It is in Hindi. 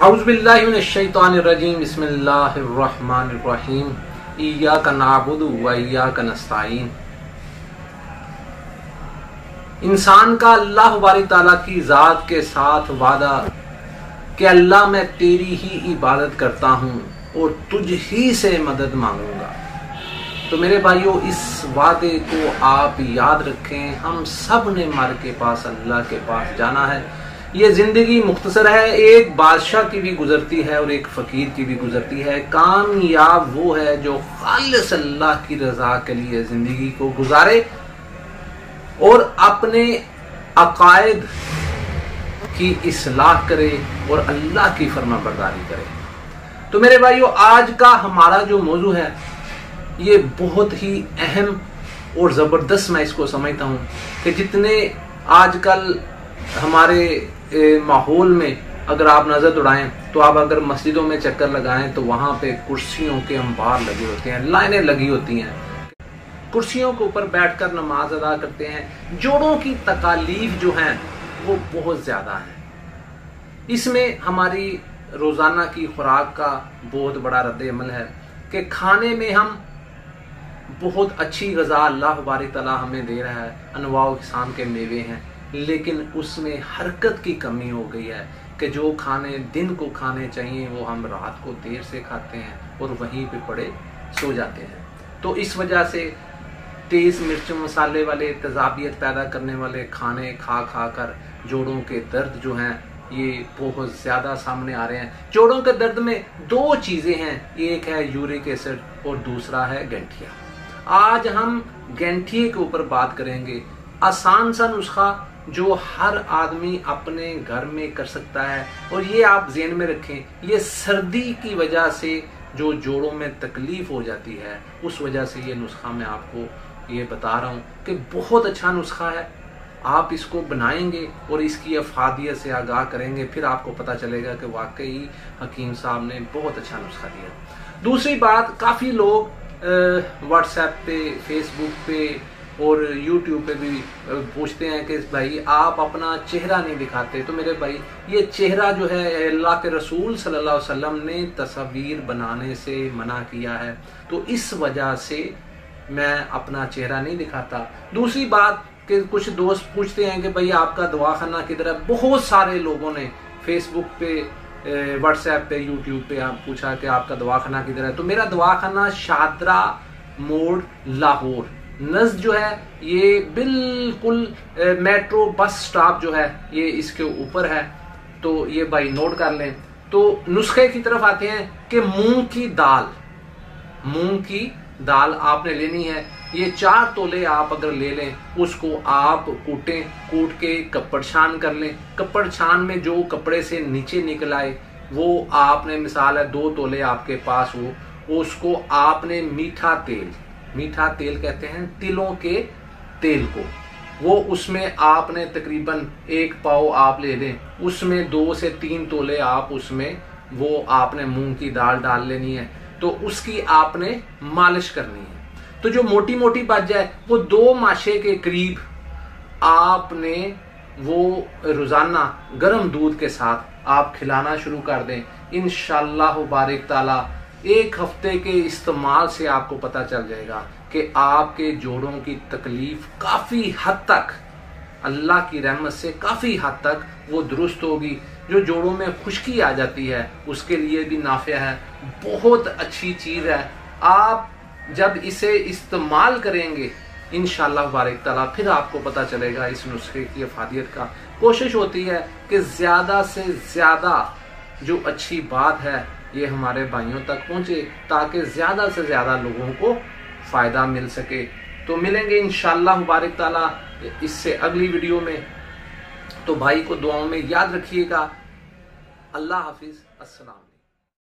औज़ुबिल्लाहि मिनश्शैतानिर्रजीम बिस्मिल्लाहिर्रहमानिर्रहीम इय्याका नअबुदु व इय्याका नस्तईन। इंसान का अल्लाह बारी ताला की ज़ात के साथ वादा कि अल्लाह मैं तेरी ही इबादत करता हूँ और तुझ ही से मदद मांगूंगा। तो मेरे भाइयों, इस वादे को आप याद रखें। हम सब ने मर के पास अल्लाह के पास जाना है। ये जिंदगी मुख्तसर है, एक बादशाह की भी गुजरती है और एक फकीर की भी गुजरती है। कामयाब वो है जो खालिस अल्लाह की रजा के लिए जिंदगी को गुजारे और अपने अकायद की इस्लाह करे और अल्लाह की फरमाबरदारी करे। तो मेरे भाइयों, आज का हमारा जो मौजू है ये बहुत ही अहम और ज़बरदस्त मैं इसको समझता हूँ कि जितने आजकल हमारे माहौल में अगर आप नज़र दौड़ाएं तो आप अगर मस्जिदों में चक्कर लगाएं तो वहाँ पे कुर्सियों के अंबार लगे होते हैं, लाइनें लगी होती हैं, कुर्सियों के ऊपर बैठकर नमाज अदा करते हैं। जोड़ों की तकालीफ जो हैं वो बहुत ज़्यादा है। इसमें हमारी रोज़ाना की खुराक का बहुत बड़ा रद्द-ए-अमल है कि खाने में हम बहुत अच्छी ग़ज़ा अल्लाह बारी ताला हमें दे रहा है, अनवाउ किस्म के मेवे हैं, लेकिन उसमें हरकत की कमी हो गई है कि जो खाने दिन को खाने चाहिए वो हम रात को देर से खाते हैं और वहीं पे पड़े सो जाते हैं। तो इस वजह से तेज़ मिर्च मसाले वाले तेज़ाबियत पैदा करने वाले खाने खा खा कर जोड़ों के दर्द जो हैं ये बहुत ज़्यादा सामने आ रहे हैं। जोड़ों के दर्द में दो चीज़ें हैं, एक है यूरिक एसिड और दूसरा है गठिया। आज हम गठिए के ऊपर बात करेंगे। आसान सा नुस्खा जो हर आदमी अपने घर में कर सकता है, और ये आप ज़हन में रखें, ये सर्दी की वजह से जो जोड़ों में तकलीफ हो जाती है उस वजह से ये नुस्खा मैं आपको ये बता रहा हूँ कि बहुत अच्छा नुस्खा है। आप इसको बनाएंगे और इसकी अफादियत से आगाह करेंगे, फिर आपको पता चलेगा कि वाकई हकीम साहब ने बहुत अच्छा नुस्खा दिया। दूसरी बात, काफ़ी लोग व्हाट्सएप पे, फेसबुक पे और यूट्यूब पे भी पूछते हैं कि भाई आप अपना चेहरा नहीं दिखाते। तो मेरे भाई, ये चेहरा जो है अल्लाह के रसूल सल्लल्लाहु अलैहि वसल्लम ने तस्वीर बनाने से मना किया है, तो इस वजह से मैं अपना चेहरा नहीं दिखाता। दूसरी बात कि कुछ दोस्त पूछते हैं कि भाई आपका दवाखाना किधर है। बहुत सारे लोगों ने फेसबुक पे, व्हाट्सएप पे, यूट्यूब पे आप पूछा कि आपका दवाखाना किधर है। तो मेरा दवाखाना शादरा मोड़ लाहौर नज़ जो है ये बिल्कुल मेट्रो बस स्टॉप जो है ये इसके ऊपर है। तो ये भाई नोट कर लें। तो नुस्खे की तरफ आते हैं कि मूंग की दाल आपने लेनी है। ये 4 तोले आप अगर ले लें, उसको आप कूट के कपड़ छान कर लें। कपड़ छान में जो कपड़े से नीचे निकल आए वो आपने, मिसाल है 2 तोले आपके पास हो, उसको आपने मीठा तेल कहते हैं तिलों के तेल को, वो उसमें आपने तकरीबन 1 पाव आप ले लें। उसमें 2 से 3 तोले आप उसमें वो आपने मूंग की दाल डाल लेनी है। तो उसकी आपने मालिश करनी है। तो जो मोटी मोटी बच जाए वो 2 माशे के करीब आपने वो रोजाना गर्म दूध के साथ आप खिलाना शुरू कर दें। इंशाअल्लाह बारिक ताला 1 हफ्ते के इस्तेमाल से आपको पता चल जाएगा कि आपके जोड़ों की तकलीफ काफी हद तक, अल्लाह की रहमत से काफी हद तक वो दुरुस्त होगी। जो जोड़ों में खुश्की आ जाती है उसके लिए भी नाफिया है, बहुत अच्छी चीज है। आप जब इसे इस्तेमाल करेंगे इंशाअल्लाह बारिक ताला फिर आपको पता चलेगा इस नुस्खे की अफादियत का। कोशिश होती है कि ज्यादा से ज्यादा जो अच्छी बात है ये हमारे भाइयों तक पहुंचे ताकि ज्यादा से ज्यादा लोगों को फायदा मिल सके। तो मिलेंगे इंशाअल्लाह बारिक ताला इससे अगली वीडियो में। तो भाई को दुआओं में याद रखिएगा। अल्लाह हाफिज, अस्सलाम।